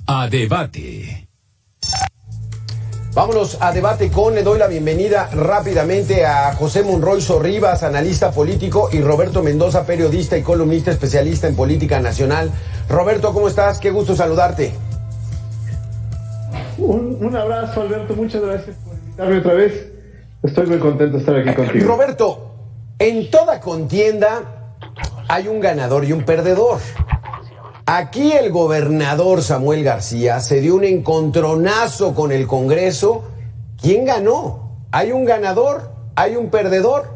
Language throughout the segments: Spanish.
a debate. Vámonos a debate le doy la bienvenida rápidamente a José Monroy Sorribas, analista político, y Roberto Mendoza, periodista y columnista especialista en política nacional. Roberto, ¿cómo estás? Qué gusto saludarte. Un abrazo, Alberto, muchas gracias por invitarme otra vez. Estoy muy contento de estar aquí contigo. Roberto, en toda contienda hay un ganador y un perdedor. Aquí el gobernador Samuel García se dio un encontronazo con el Congreso. ¿Quién ganó? ¿Hay un ganador? ¿Hay un perdedor?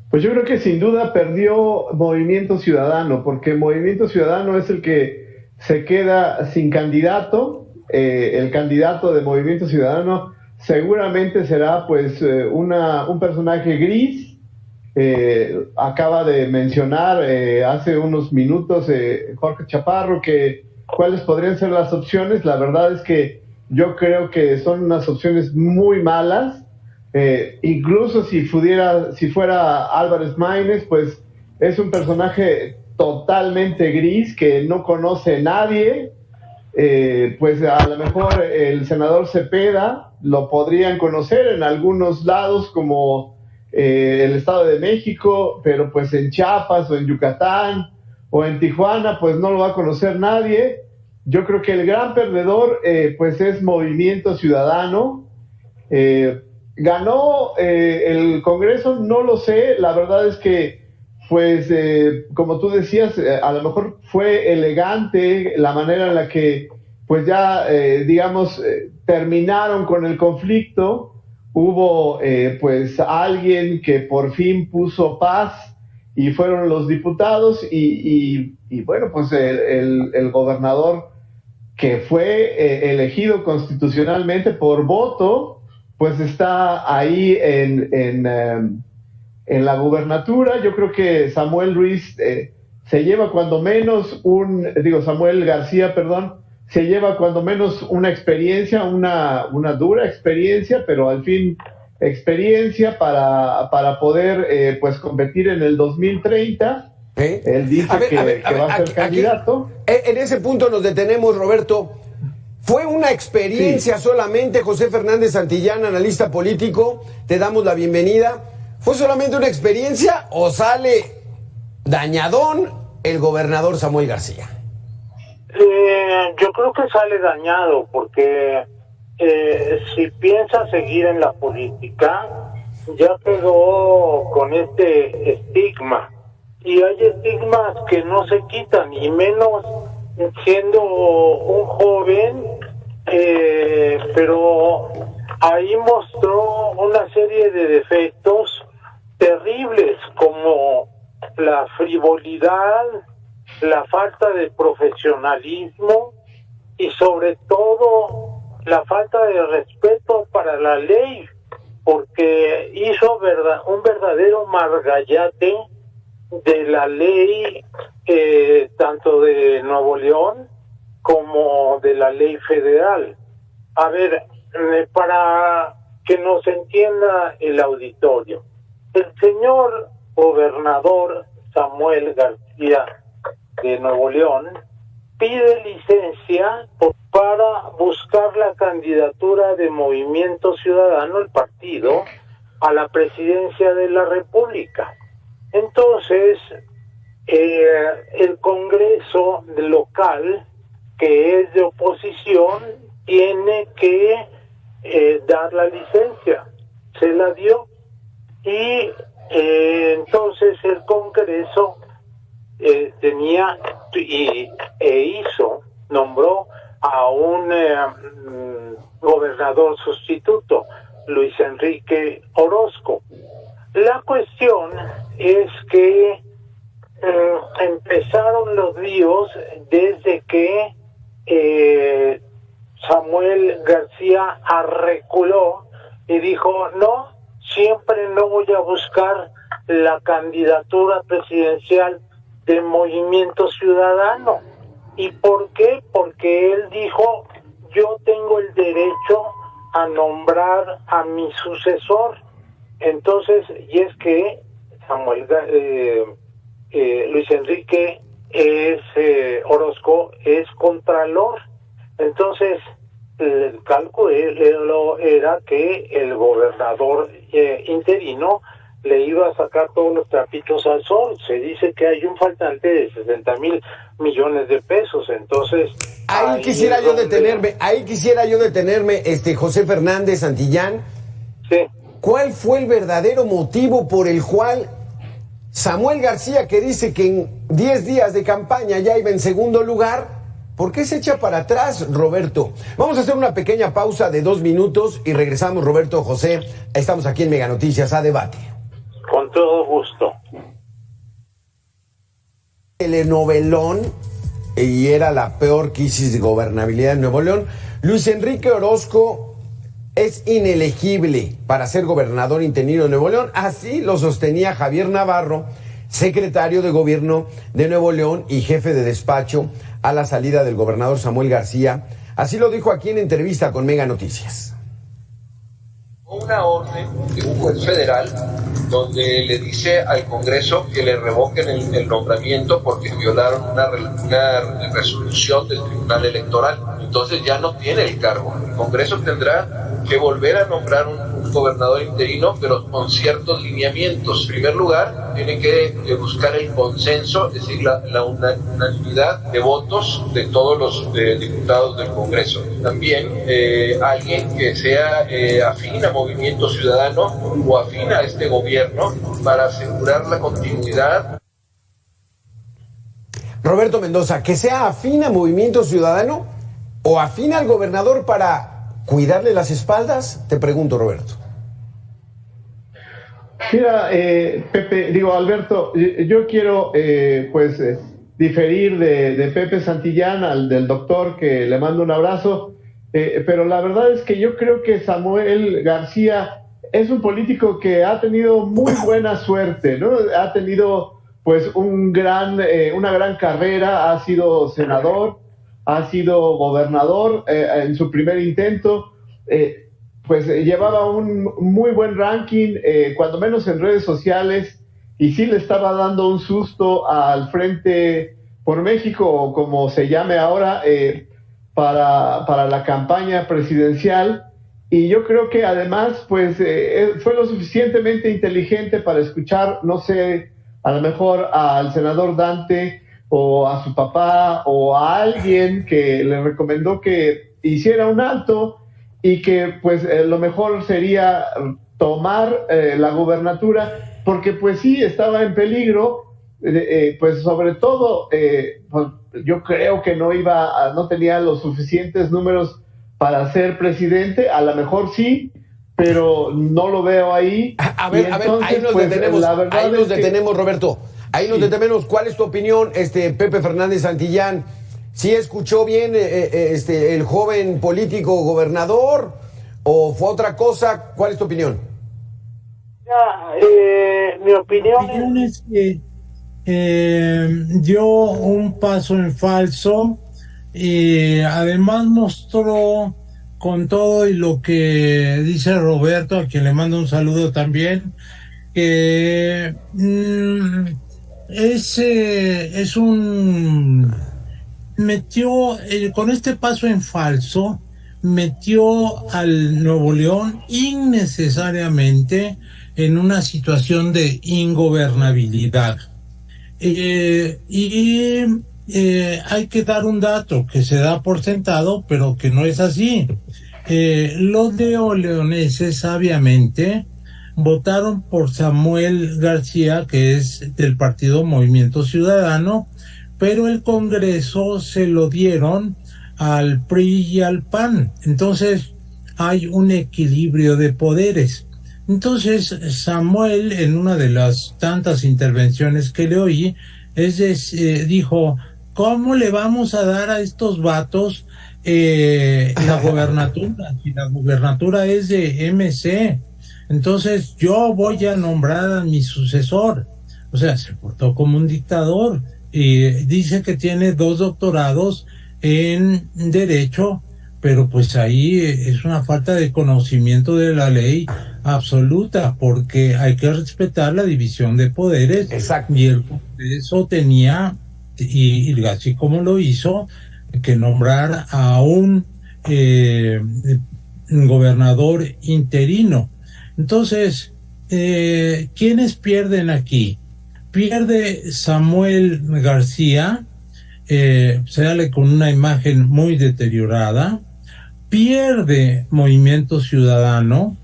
Pues yo creo que sin duda perdió Movimiento Ciudadano, porque Movimiento Ciudadano es el que se queda sin candidato. El candidato de Movimiento Ciudadano seguramente será pues un personaje gris. Acaba de mencionar hace unos minutos Jorge Chaparro que cuáles podrían ser las opciones. La verdad es que yo creo que son unas opciones muy malas. Incluso si fuera Álvarez Maínez, pues es un personaje totalmente gris que no conoce a nadie. Pues a lo mejor el senador Cepeda lo podrían conocer en algunos lados como el Estado de México, pero pues en Chiapas o en Yucatán o en Tijuana pues no lo va a conocer nadie. Yo creo que el gran perdedor pues es Movimiento Ciudadano. Ganó el Congreso, no lo sé, la verdad es que pues como tú decías, a lo mejor fue elegante la manera en la que pues ya terminaron con el conflicto. Hubo pues alguien que por fin puso paz y fueron los diputados y bueno, pues el gobernador que fue elegido constitucionalmente por voto, pues está ahí en la gubernatura. Yo creo que Samuel García, se lleva cuando menos una experiencia, una dura experiencia, pero al fin experiencia para poder pues competir en el 2030. Él dice que va a ser candidato. En ese punto nos detenemos, Roberto. ¿Fue una experiencia solamente, José Fernández Santillán, analista político? Te damos la bienvenida. ¿Fue solamente una experiencia o sale dañadón el gobernador Samuel García? Yo creo que sale dañado porque si piensa seguir en la política ya quedó con este estigma, y hay estigmas que no se quitan, y menos siendo un joven, pero ahí mostró una serie de defectos terribles como la frivolidad, la falta de profesionalismo y sobre todo la falta de respeto para la ley, porque hizo un verdadero margallate de la ley, tanto de Nuevo León como de la ley federal. A ver, para que nos entienda el auditorio, el señor gobernador Samuel García de Nuevo León pide licencia para buscar la candidatura de Movimiento Ciudadano, el partido, a la presidencia de la República. Entonces, el Congreso local, que es de oposición, tiene que dar la licencia. Se la dio y entonces el Congreso nombró a un gobernador sustituto, Luis Enrique Orozco. La cuestión es que empezaron los líos desde que Samuel García arreculó y dijo: no, siempre no voy a buscar la candidatura presidencial de Movimiento Ciudadano. ¿Y por qué? Porque él dijo: yo tengo el derecho a nombrar a mi sucesor. Entonces, y es que Luis Enrique Orozco es contralor. Entonces, el cálculo era que el gobernador interino le iba a sacar todos los trapitos al sol. Se dice que hay un faltante de 60,000 millones de pesos. Entonces, ahí quisiera yo detenerme, José Fernández Santillán. Sí. ¿Cuál fue el verdadero motivo por el cual Samuel García, que dice que en 10 días de campaña ya iba en segundo lugar, ¿por qué se echa para atrás, Roberto? Vamos a hacer una pequeña pausa de 2 minutos y regresamos, Roberto, José. Estamos aquí en Mega Noticias a debate. Con todo gusto. Telenovelón, y era la peor crisis de gobernabilidad en Nuevo León. Luis Enrique Orozco es inelegible para ser gobernador interino de Nuevo León. Así lo sostenía Javier Navarro, secretario de gobierno de Nuevo León y jefe de despacho a la salida del gobernador Samuel García. Así lo dijo aquí en entrevista con Mega Noticias. Una orden de un juez federal donde le dice al Congreso que le revoquen el nombramiento porque violaron una resolución del Tribunal Electoral. Entonces ya no tiene el cargo. El Congreso tendrá que volver a nombrar un gobernador interino, pero con ciertos lineamientos. En primer lugar, tiene que buscar el consenso, es decir, la unanimidad de votos de todos los diputados del Congreso. También alguien que sea afín a Movimiento Ciudadano o afín a este gobierno para asegurar la continuidad. Roberto Mendoza, que sea afín a Movimiento Ciudadano o afín al gobernador para cuidarle las espaldas, te pregunto, Roberto. Mira, Alberto, yo quiero diferir de Pepe Santillán, del doctor, que le mando un abrazo, pero la verdad es que yo creo que Samuel García es un político que ha tenido muy buena suerte, ¿no? Ha tenido pues una gran carrera, ha sido senador, ha sido gobernador en su primer intento, llevaba un muy buen ranking, cuando menos en redes sociales, y sí le estaba dando un susto al Frente por México, o como se llame ahora, para la campaña presidencial. Y yo creo que además fue lo suficientemente inteligente para escuchar, no sé, a lo mejor al senador Dante o a su papá o a alguien que le recomendó que hiciera un alto y que lo mejor sería tomar la gubernatura, porque pues sí estaba en peligro, sobre todo yo creo que no tenía los suficientes números para ser presidente. A lo mejor sí, pero no lo veo ahí. A ver, ahí nos detenemos, Roberto. Ahí nos detenemos. ¿Cuál es tu opinión, Pepe Fernández Santillán? ¿Sí escuchó bien el joven político gobernador o fue otra cosa? ¿Cuál es tu opinión? Mi opinión es que dio un paso en falso y además mostró, con todo y lo que dice Roberto, a quien le mando un saludo también, que con este paso en falso, metió al Nuevo León innecesariamente en una situación de ingobernabilidad. Hay que dar un dato que se da por sentado, pero que no es así. Los neoleoneses sabiamente votaron por Samuel García, que es del partido Movimiento Ciudadano, pero el Congreso se lo dieron al PRI y al PAN. Entonces hay un equilibrio de poderes. Entonces Samuel, en una de las tantas intervenciones que le oí, dijo: ¿cómo le vamos a dar a estos vatos la gubernatura? Si la gubernatura es de MC, entonces yo voy a nombrar a mi sucesor. O sea, se portó como un dictador. Y dice que tiene 2 doctorados en Derecho, pero pues ahí es una falta de conocimiento de la ley absoluta, porque hay que respetar la división de poderes. Exacto. Y el Congreso tenía y así como lo hizo, que nombrar a un gobernador interino. Entonces, ¿quiénes pierden aquí? Pierde Samuel García, sale con una imagen muy deteriorada, pierde Movimiento Ciudadano,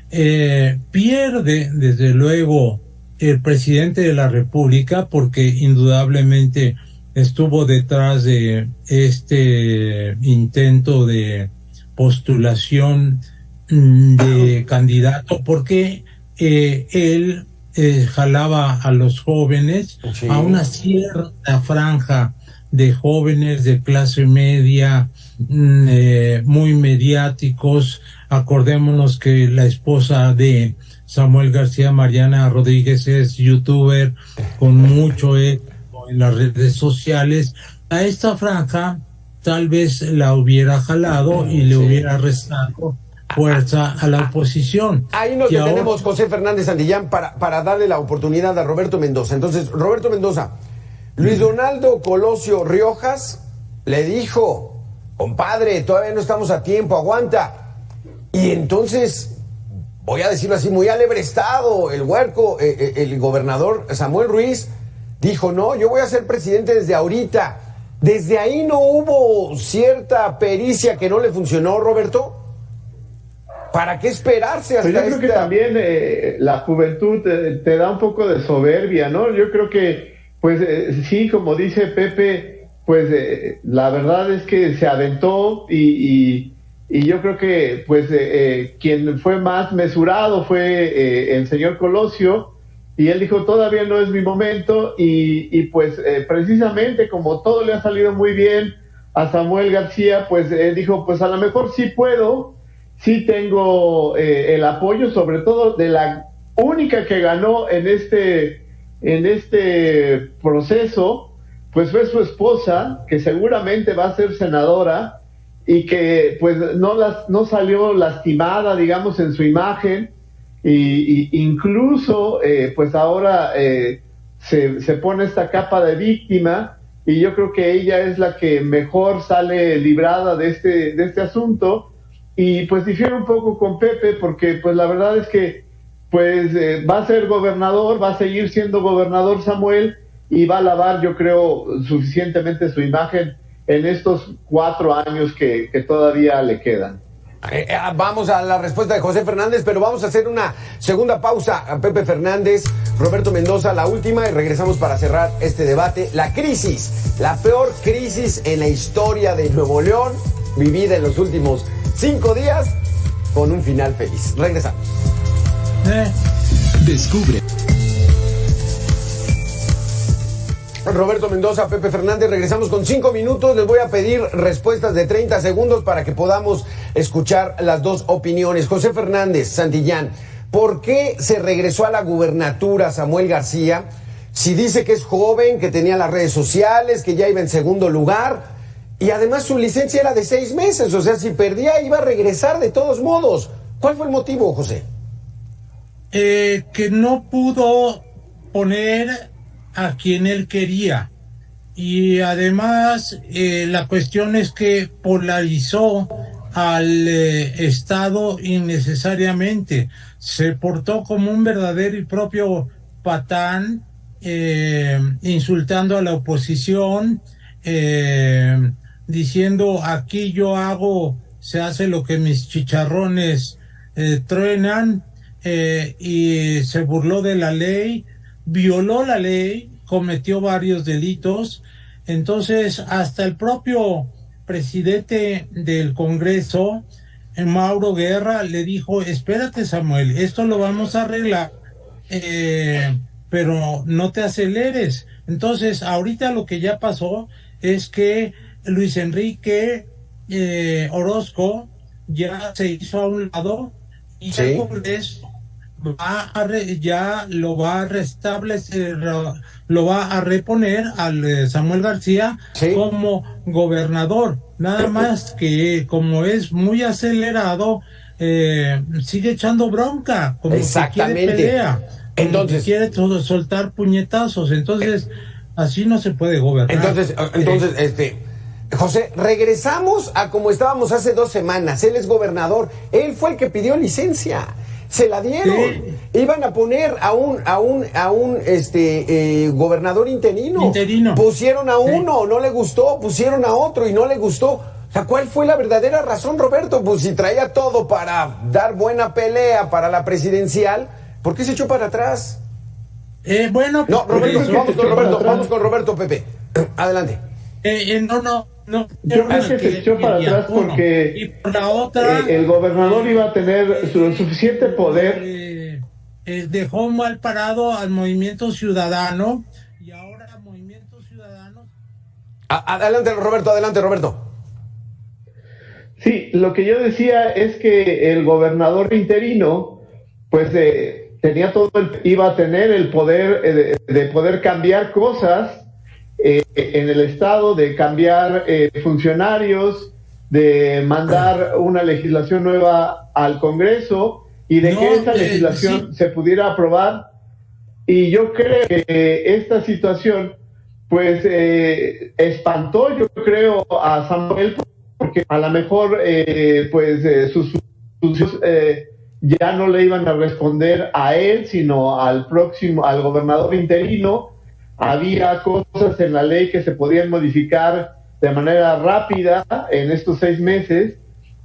pierde desde luego el presidente de la República, porque indudablemente estuvo detrás de este intento de postulación de candidato, porque él jalaba a los jóvenes, sí, a una cierta franja de jóvenes de clase media, muy mediáticos. Acordémonos que la esposa de Samuel García, Mariana Rodríguez, es youtuber con mucho éxito en las redes sociales. A esta franja tal vez la hubiera jalado y le hubiera restado fuerza a la oposición. Ahí nos detenemos, José Fernández Santillán, para darle la oportunidad a Roberto Mendoza. Entonces, Roberto Mendoza, Luis Donaldo Colosio Riojas le dijo: compadre, todavía no estamos a tiempo, aguanta. Y entonces, voy a decirlo así, muy alebrestado, el huerco, el gobernador Samuel Ruiz dijo: no, yo voy a ser presidente desde ahorita. ¿Desde ahí no hubo cierta pericia que no le funcionó, Roberto? ¿Para qué esperarse hasta yo creo que también la juventud te da un poco de soberbia, ¿no? Yo creo que, pues, sí, como dice Pepe, pues, la verdad es que se aventó y yo creo que, pues, quien fue más mesurado fue el señor Colosio, y él dijo: todavía no es mi momento, y pues, precisamente como todo le ha salido muy bien a Samuel García, pues, dijo: pues a lo mejor sí puedo. Sí tengo el apoyo, sobre todo de la única que ganó en este proceso, pues fue su esposa, que seguramente va a ser senadora y que pues no salió lastimada, digamos, en su imagen, y incluso pues ahora se pone esta capa de víctima, y yo creo que ella es la que mejor sale librada de este asunto. Y pues difiere un poco con Pepe, porque pues la verdad es que pues va a ser gobernador, va a seguir siendo gobernador Samuel, y va a lavar, yo creo, suficientemente su imagen en estos 4 años que todavía le quedan. Vamos a la respuesta de José Fernández, pero vamos a hacer una segunda pausa. A Pepe Fernández, Roberto Mendoza, la última, y regresamos para cerrar este debate. La crisis, la peor crisis en la historia de Nuevo León, vivida en los últimos 5 días, con un final feliz. Regresamos. Descubre. Roberto Mendoza, Pepe Fernández, regresamos con 5 minutos. Les voy a pedir respuestas de 30 segundos para que podamos escuchar las dos opiniones. José Fernández Santillán, ¿por qué se regresó a la gubernatura Samuel García? Si dice que es joven, que tenía las redes sociales, que ya iba en segundo lugar, y además su licencia era de 6 meses, o sea, si perdía iba a regresar de todos modos. ¿Cuál fue el motivo, José? Que no pudo poner a quien él quería, y además la cuestión es que polarizó al Estado innecesariamente. Se portó como un verdadero y propio patán, insultando a la oposición, diciendo: aquí yo hago, se hace lo que mis chicharrones truenan, y se burló de la ley, violó la ley, cometió varios delitos. Entonces hasta el propio presidente del Congreso, Mauro Guerra, le dijo: espérate, Samuel, esto lo vamos a arreglar, pero no te aceleres. Entonces ahorita lo que ya pasó es que Luis Enrique Orozco ya se hizo a un lado, y sí, el Congreso ya lo va a restablecer, lo va a reponer al Samuel García, sí, como gobernador. Nada más que, como es muy acelerado, sigue echando bronca, como que quiere pelea, entonces quiere todo soltar puñetazos. Entonces Así no se puede gobernar. Entonces, José, regresamos a como estábamos hace 2 semanas. Él es gobernador. Él fue el que pidió licencia. Se la dieron. Sí. Iban a poner a un gobernador interino. Pusieron a uno, no le gustó. Pusieron a otro y no le gustó. O sea, ¿cuál fue la verdadera razón, Roberto? Pues si traía todo para dar buena pelea para la presidencial, ¿por qué se echó para atrás? Bueno, No, Roberto, vamos con Roberto, Pepe. Adelante. No. Yo creo que se echó para atrás porque y por la otra, el gobernador iba a tener suficiente poder. Dejó mal parado al Movimiento Ciudadano y ahora Movimiento Ciudadano. Adelante, Roberto. Sí, lo que yo decía es que el gobernador interino, pues iba a tener el poder de poder cambiar cosas en el estado, de cambiar funcionarios, de mandar una legislación nueva al Congreso y de que esa legislación se pudiera aprobar. Y yo creo que esta situación pues espantó, yo creo, a Samuel, porque a lo mejor sus ya no le iban a responder a él, sino al gobernador interino. Había cosas en la ley que se podían modificar de manera rápida en estos 6 meses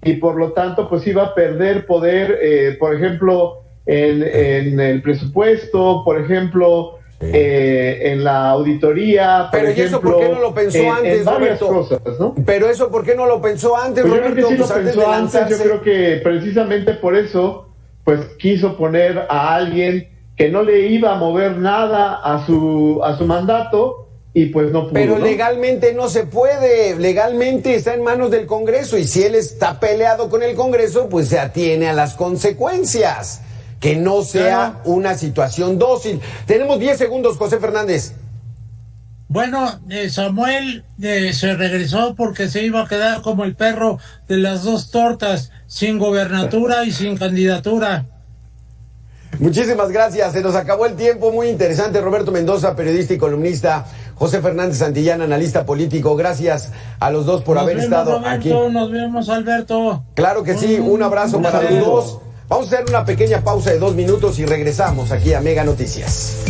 y por lo tanto pues iba a perder poder, por ejemplo, en el presupuesto, por ejemplo, en la auditoría, por pero ejemplo, ¿y eso por qué no lo pensó antes, en varias Roberto? cosas, ¿no? Pero eso ¿por qué no lo pensó antes, Pues Roberto? yo creo que sí Pues lo pensó antes, yo creo que precisamente por eso pues quiso poner a alguien que no le iba a mover nada a su mandato y pues no pudo. Pero ¿no? legalmente no se puede, legalmente está en manos del Congreso y si él está peleado con el Congreso, pues se atiene a las consecuencias, que no sea una situación dócil. Tenemos 10 segundos, José Fernández. Bueno, Samuel se regresó porque se iba a quedar como el perro de las 2 tortas, sin gobernatura y sin candidatura. Muchísimas gracias, se nos acabó el tiempo, muy interesante. Roberto Mendoza, periodista y columnista, José Fernández Santillán, analista político, gracias a los dos por haber estado Roberto, aquí. Nos vemos, Alberto. Claro que sí, un abrazo para los dos. Vamos a hacer una pequeña pausa de 2 minutos y regresamos aquí a Mega Noticias.